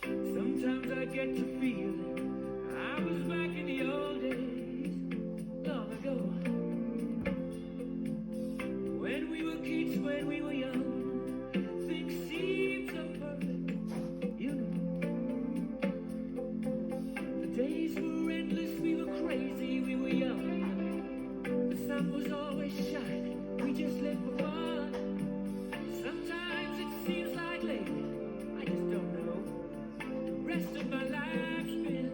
Sometimes I get to feel I was back in the old days, long ago. When we were kids, when we were young, things seemed so perfect, you know. The days were endless, we were crazy, we were young. The sun was always shining, we just lived for fun. Sometimes it seems like lately, I just don't know. Rest of my life's been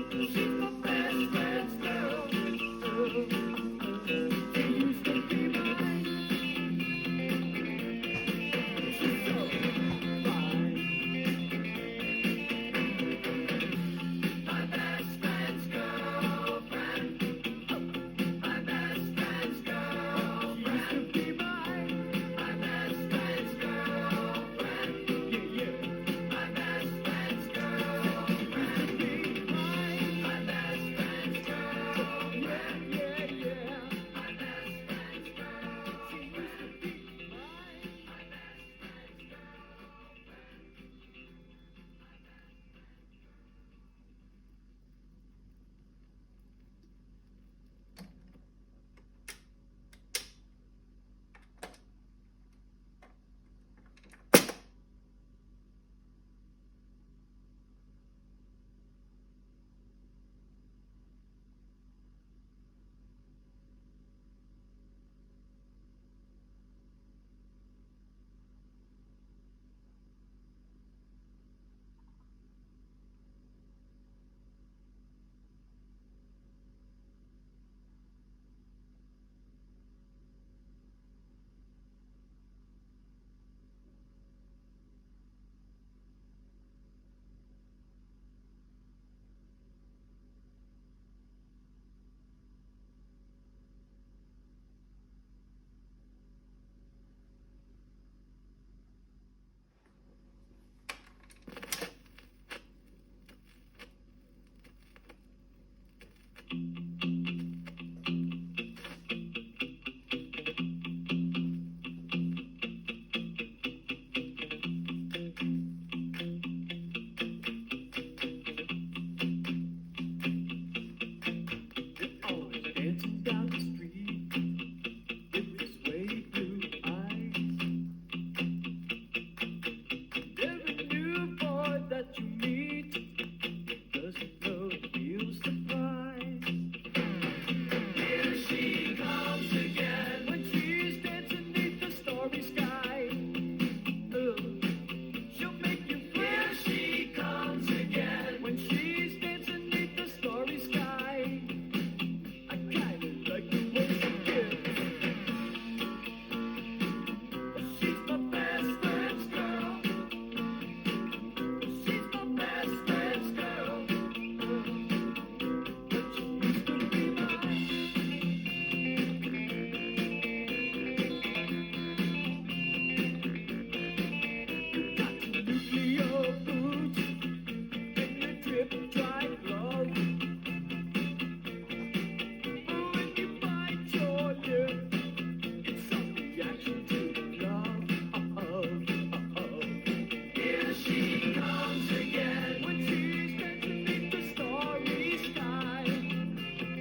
She's my best friend's girl. She used to be mine. She's so fine. My best friend's girlfriend. My best friend's girlfriend. She used to be mine. My best friend's girlfriend. Yeah, yeah. My best friend's girlfriend. She used to be mine. My best friend's girlfriend. Yeah, yeah, yeah. My best friend's girlfriend. She used to be mine. My best friend's girlfriend. Always dancing down the street with his way blue eyes. Every new boy that you meet doesn't know the real surprise. Here she comes again when she's dancing beneath the starry sky. She'll make you feel. Here she comes again when she's dancing beneath the starry sky. I kinda like the way she gives. She's my best friend's girl. She's my best friend's girl. But she used to be mine. You got your nuclear boots and your drip dry gloves. When you bite your lip, it's some reaction to love. Here she comes again when she's dancing beneath the starry sky.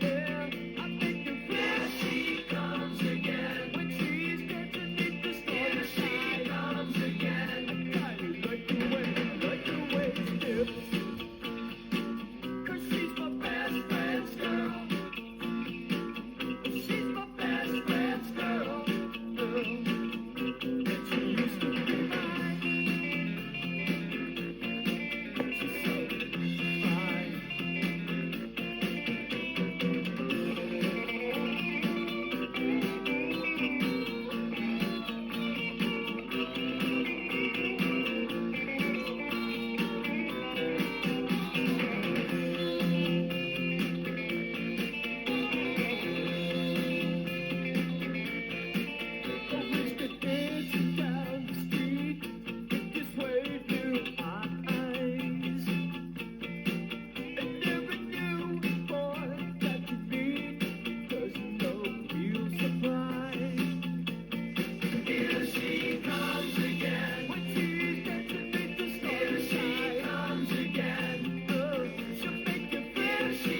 Yeah, I think you feel. Here she comes again when she's dancing beneath the starry sky. Here she comes again. I kinda like the way she dips. 'Cause she's my best friend's girl. She's my best friend's girl. And she used to be mine. She's so fine. Always dancing down the street with his way blue eyes. And every new boy that you meet doesn't know real surprise. Here she comes again when she's dancing beneath the starry sky. Here she comes again. She'll make you feel. Here she